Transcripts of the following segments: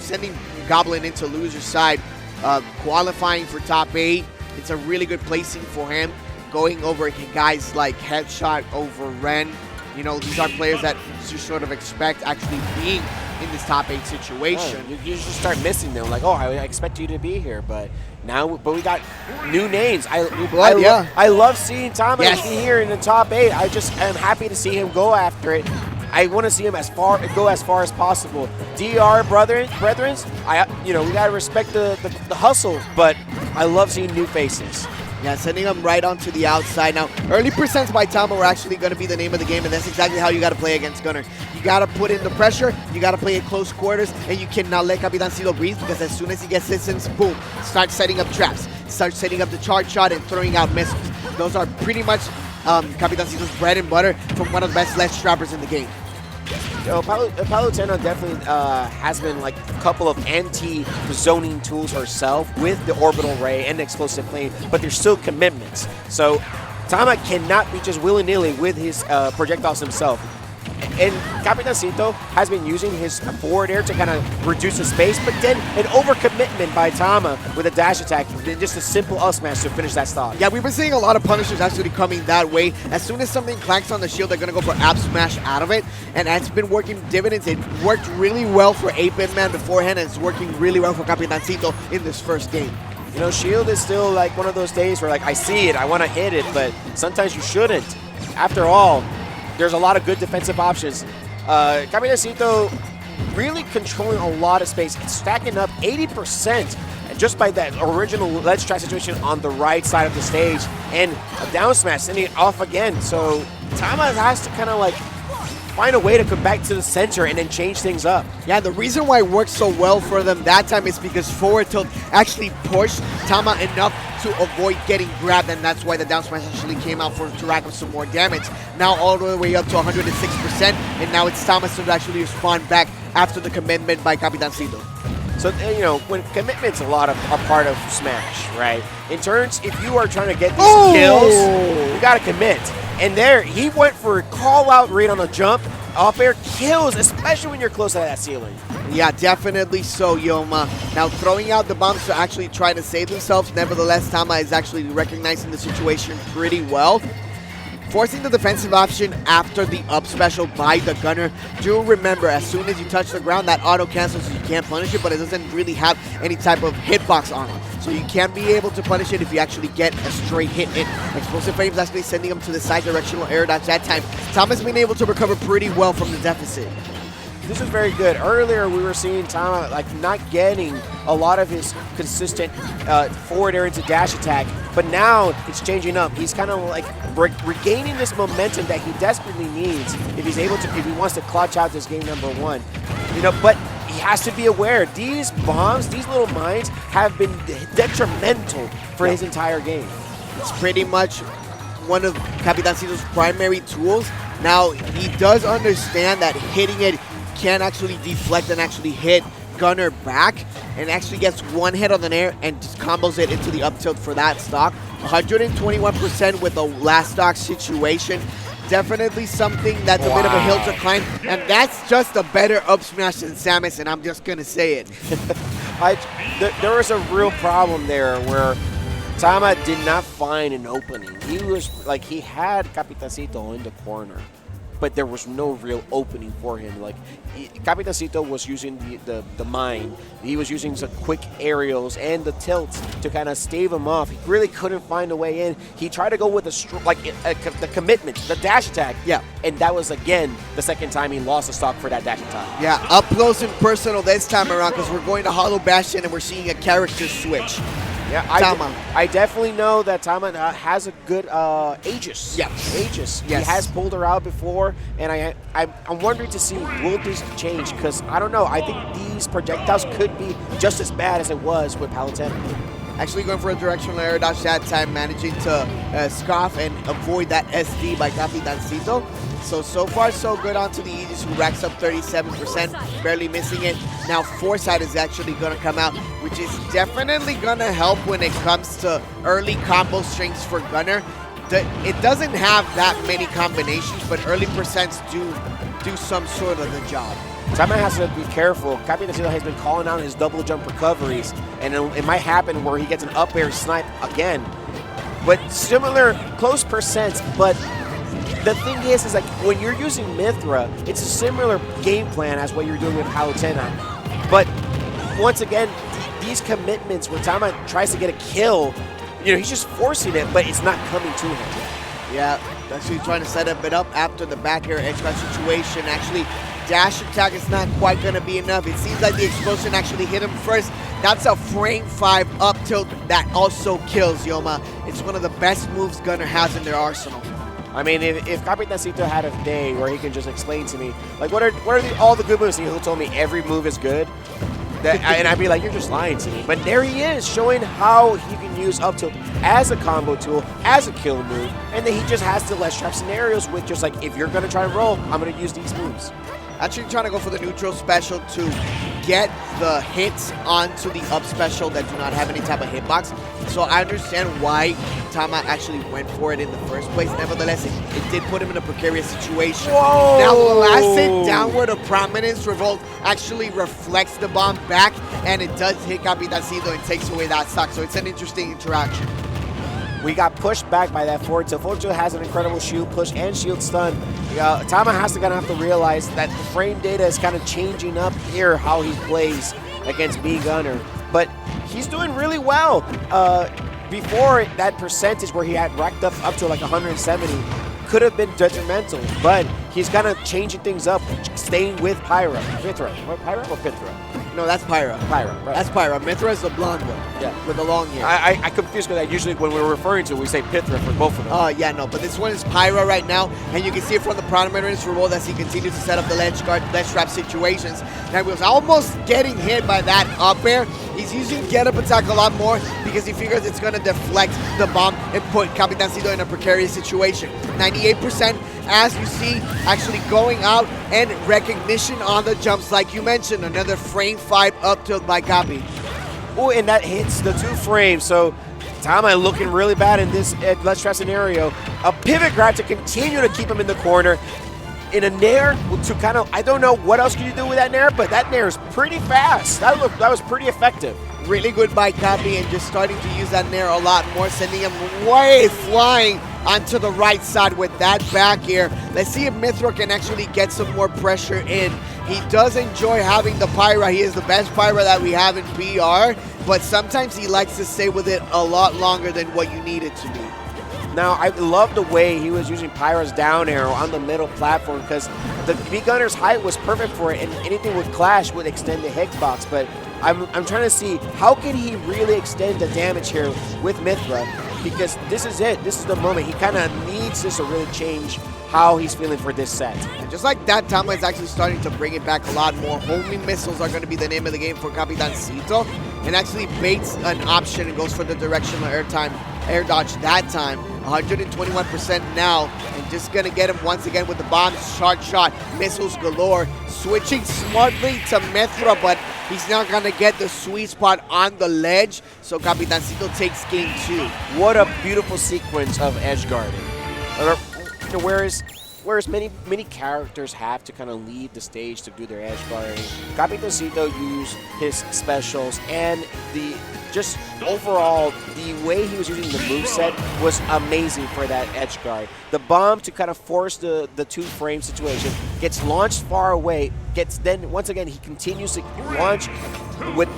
sending Goblin into loser side, qualifying for top 8. It's a really good placing for him. Going over guys like Headshot over Ren. You know, these are players that you sort of expect actually being in this top 8 situation. Oh, you just start missing them. Like, oh, I expect you to be here, but we got new names. I love seeing Tama be here in the top 8. I just am happy to see him go after it. I want to see him go as far as possible. DR brethren, we gotta respect the hustle, but I love seeing new faces. Yeah, sending him right onto the outside. Now, early percents by Tama were actually going to be the name of the game, and that's exactly how you got to play against Gunnar. You got to put in the pressure, you got to play at close quarters, and you cannot let Capitancito breathe, because as soon as he gets distance, boom, start setting up traps, start setting up the charge shot and throwing out missiles. Those are pretty much Capitancito's bread and butter from one of the best ledge trappers in the game. Palutena definitely has been like a couple of anti-zoning tools herself with the orbital ray and the explosive plane, but there's still commitments. So Tama cannot be just willy-nilly with his projectiles himself. And Capitancito has been using his forward air to kind of reduce the space, but then an overcommitment by Tama with a dash attack, just a simple up smash to finish that stock. Yeah, we've been seeing a lot of punishers actually coming that way. As soon as something clanks on the shield, they're going to go for ab smash out of it, and that's been working dividends. It worked really well for 8-Bit Man beforehand, and it's working really well for Capitancito in this first game. You know, shield is still like one of those days where like I see it, I want to hit it, but sometimes you shouldn't. After all, there's a lot of good defensive options. Capitancito really controlling a lot of space. It's stacking up 80% just by that original ledge trap situation on the right side of the stage. And a down smash sending it off again. So Tama has to kind of like find a way to come back to the center and then change things up. Yeah, the reason why it worked so well for them that time is because forward tilt actually pushed Tama enough to avoid getting grabbed, and that's why the down smash actually came out to rack up some more damage. Now all the way up to 106%, and now it's Tama to actually respond back after the commitment by Capitancito. So, you know, when commitment's are part of Smash, right? In turns, if you are trying to get these kills, you got to commit. And there, he went for a call-out read on a jump. Off-air kills, especially when you're close to that ceiling. Yeah, definitely so, Yoma. Now, throwing out the bombs to actually try to save themselves. Nevertheless, Tama is actually recognizing the situation pretty well. Forcing the defensive option after the up special by the gunner. Do remember, as soon as you touch the ground, that auto cancels, so you can't punish it, but it doesn't really have any type of hitbox on it. So you can be able to punish it if you actually get a straight hit in. Explosive Flames actually sending him to the side directional air dodge that time. Tama's been able to recover pretty well from the deficit. This is very good. Earlier, we were seeing Tama like not getting a lot of his consistent forward air into dash attack, but now it's changing up. He's kind of like regaining this momentum that he desperately needs if he wants to clutch out this game number 1. You know, but he has to be aware these bombs, these little mines, have been detrimental for his entire game. It's pretty much one of Capitancito's primary tools. Now, he does understand that hitting it can actually deflect and actually hit Gunner back, and actually gets one hit on the air and just combos it into the up tilt for that stock. 121% with a last stock situation. Definitely something that's a bit of a hill to climb, and that's just a better up smash than Samus, and I'm just gonna say it. There was a real problem there where Tama did not find an opening. He had Capitancito in the corner, but there was no real opening for him. Like, Capitancito was using the mine. He was using some quick aerials and the tilts to kind of stave him off. He really couldn't find a way in. He tried to go with the commitment, the dash attack. Yeah. And that was, again, the second time he lost a stock for that dash attack. Yeah, up close and personal this time around, because we're going to Hollow Bastion and we're seeing a character switch. Yeah, I definitely know that Tama has a good Aegis. Yeah. Aegis. Yes. He has pulled her out before, and I'm wondering to see, will this change? Because I don't know. I think these projectiles could be just as bad as it was with Palutena. Actually going for a directional air dodge that time, managing to scoff and avoid that SD by Capitancito. So far so good onto the Aegis, who racks up 37%, barely missing it. Now Foresight is actually going to come out, which is definitely going to help when it comes to early combo strings for Gunner. It doesn't have that many combinations, but early percents do some sort of the job. Tama has to be careful. Capitancito has been calling out his double jump recoveries, and it might happen where he gets an up air snipe again. But similar, close percents, but the thing is like when you're using Mythra, it's a similar game plan as what you're doing with Palutena. But once again, these commitments where Tama tries to get a kill, he's just forcing it, but it's not coming to him. Yeah, actually trying to set a bit up after the back air edge guard situation. Actually, dash attack is not quite going to be enough. It seems like the explosion actually hit him first. That's a frame 5 up tilt that also kills Yoma. It's one of the best moves Gunnar has in their arsenal. I mean, if Capitancito had a day where he can just explain to me, like, what are all the good moves? He'll tell me every move is good. And I'd be like, you're just lying to me. But there he is, showing how he can use up tilt as a combo tool, as a kill move, and then he just has the less trap scenarios with just like, if you're going to try and roll, I'm going to use these moves. Actually trying to go for the neutral special to get the hits onto the up special that do not have any type of hitbox. So I understand why Tama actually went for it in the first place. Nevertheless, it did put him in a precarious situation. Whoa. Now the last hit downward of prominence revolt actually reflects the bomb back, and it does hit Capitancito and takes away that stock. So it's an interesting interaction. We got pushed back by that forward. So Fojo has an incredible shield push and shield stun. Tama has to kind of have to realize that the frame data is kind of changing up here how he plays against B Gunnar. But he's doing really well. Before that percentage where he had racked up to like 170 could have been detrimental, but he's kind of changing things up, staying with Pyra. Mythra. Pyra or Pythra? No, that's Pyra. Pyra, right. That's Pyra. Mythra is the blonde one. Yeah. With the long hair. I confuse because usually when we're referring to it, we say Pythra for both of them. Yeah, no, but this one is Pyra right now, and you can see it from the prominence revolt as he continues to set up the ledge guard, ledge trap situations. Now he was almost getting hit by that up air. He's using get up attack a lot more because he figures it's going to deflect the bomb and put Capitancito in a precarious situation. 98% as you see actually going out, and recognition on the jumps like you mentioned. Another frame 5 up tilt by Capi. Oh, and that hits the 2 frames. So Tama looking really bad in this ledge trap scenario. A pivot grab to continue to keep him in the corner. In a nair to kind of, I don't know what else can you do with that nair, but that nair is pretty fast. That was pretty effective. Really good by Capi, and just starting to use that nair a lot more, sending him way flying onto the right side with that back air. Let's see if Mythra can actually get some more pressure in. He does enjoy having the Pyra. He is the best Pyra that we have in PR, but sometimes he likes to stay with it a lot longer than what you need it to be. Now, I love the way he was using Pyra's down arrow on the middle platform because the B-Gunner's height was perfect for it, and anything with Clash would extend the hitbox. But I'm trying to see how can he really extend the damage here with Mythra, because this is it. This is the moment. He kind of needs this to really change how he's feeling for this set. And just like that, Tama is actually starting to bring it back a lot more. Homing missiles are going to be the name of the game for Capitancito, and actually baits an option and goes for the directional air dodge that time. 121% now, and just going to get him once again with the bomb. Shark shot, missiles galore. Switching smartly to Mythra, but he's not going to get the sweet spot on the ledge, so Capitancito takes game 2. What a beautiful sequence of edge guarding. Whereas many characters have to kind of lead the stage to do their edge guarding, Capitancito used his specials, and just overall, the way he was using the moveset was amazing for that edge guard. The bomb to kind of force the 2-frame situation, gets launched far away, then once again he continues to launch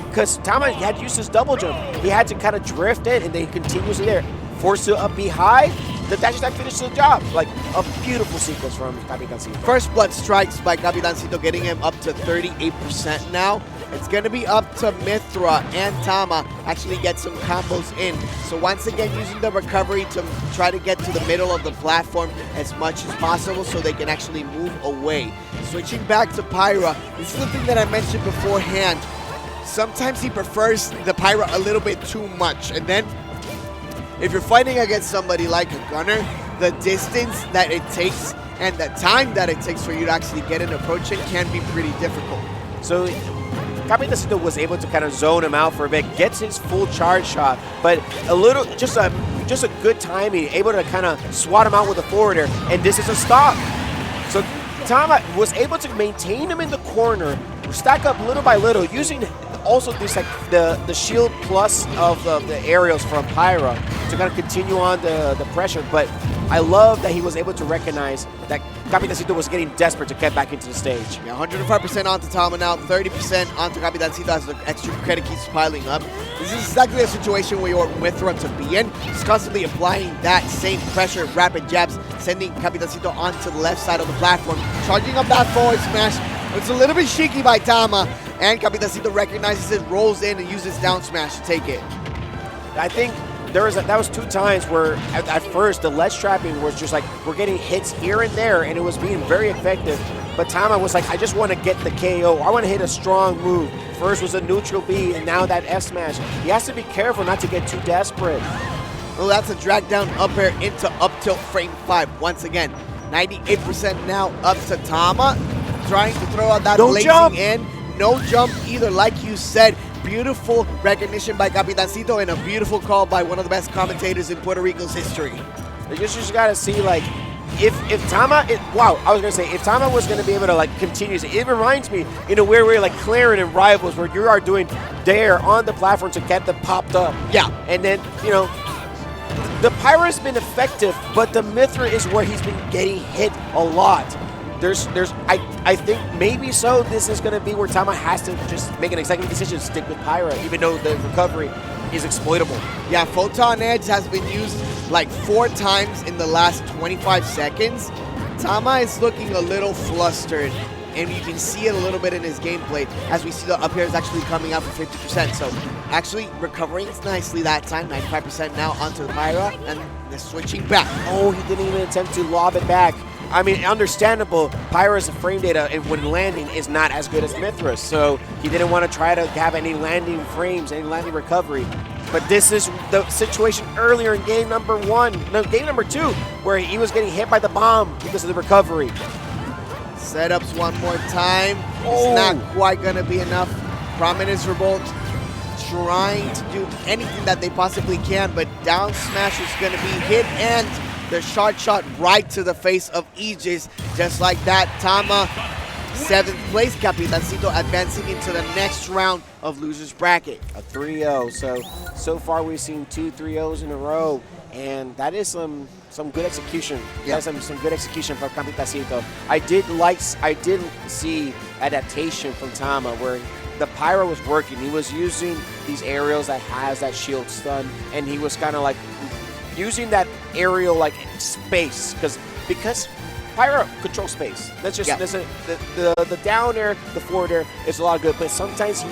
because Tama had used his double jump. He had to kind of drift in, and then he continues there. Forced to up be high, the dash attack finishes the job. Like a beautiful sequence from Capitancito. First blood strikes by Capitancito, getting him up to 38% now. It's going to be up to Mythra and Tama actually get some combos in. So once again, using the recovery to try to get to the middle of the platform as much as possible so they can actually move away. Switching back to Pyra, this is the thing that I mentioned beforehand. Sometimes he prefers the Pyra a little bit too much, and then if you're fighting against somebody like a Gunnar, the distance that it takes and the time that it takes for you to actually get an approach in can be pretty difficult. So Capitancito was able to kind of zone him out for a bit, gets his full charge shot, but just a good timing, able to kind of swat him out with a forwarder, and this is a stop. So Tama was able to maintain him in the corner, stack up little by little, using also this like the shield plus of the aerials from Pyra to kind of continue on the pressure. But I love that he was able to recognize that Capitancito was getting desperate to get back into the stage. Yeah, 105% onto Tama now, 30% onto Capitancito as the extra credit keeps piling up. This is exactly a situation where you want Mythra to be in. He's constantly applying that same pressure, rapid jabs, sending Capitancito onto the left side of the platform, charging up that forward smash. It's a little bit cheeky by Tama, and Capitancito recognizes it, rolls in, and uses down smash to take it. I think that was 2 times where at first the ledge trapping was just like we're getting hits here and there, and it was being very effective. But Tama was like, I just want to get the KO. I want to hit a strong move. First was a neutral B, and now that F smash. He has to be careful not to get too desperate. Well, that's a drag down up air into up tilt frame 5 once again. 98% now up to Tama, trying to throw out that blazing in. No jump either, like you said. Beautiful recognition by Capitancito and a beautiful call by one of the best commentators in Puerto Rico's history. You just gotta see, like, if Tama, wow, I was gonna say, if Tama was gonna be able to like continue, it reminds me in a weird way like Claren and Rivals, where you are doing dare on the platform to get them popped up. Yeah. And then, you know, the Pyra's been effective, but the Mythra is where he's been getting hit a lot. I think maybe so this is going to be where Tama has to just make an executive decision to stick with Pyra, even though the recovery is exploitable. Yeah, Photon Edge has been used like 4 times in the last 25 seconds. Tama is looking a little flustered, and you can see it a little bit in his gameplay as we see the up air is actually coming out for 50%. So actually recovering nicely that time, 95% now onto the Pyra, and they're switching back. Oh, he didn't even attempt to lob it back. I mean, understandable, Pyra's frame data and when landing is not as good as Mythra's, so he didn't want to try to have any landing frames, any landing recovery. But this is the situation earlier in game number 2, where he was getting hit by the bomb because of the recovery. Setups one more time. Oh. It's not quite going to be enough. Prominence Revolt trying to do anything that they possibly can, but down smash is going to be hit, and the shot right to the face of Aegis. Just like that, Tama, 7th place. Capitancito advancing into the next round of losers bracket. A 3-0. So far we've seen 2 3-0s in a row, and that is some good execution. Yeah, that's some good execution from Capitancito. I did see adaptation from Tama where the Pyra was working. He was using these aerials that has that shield stun, and he was kind of like using that aerial like space because Pyra controls space. That's just the down air, the forward air is a lot good, but sometimes he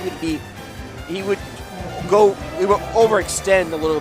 would overextend a little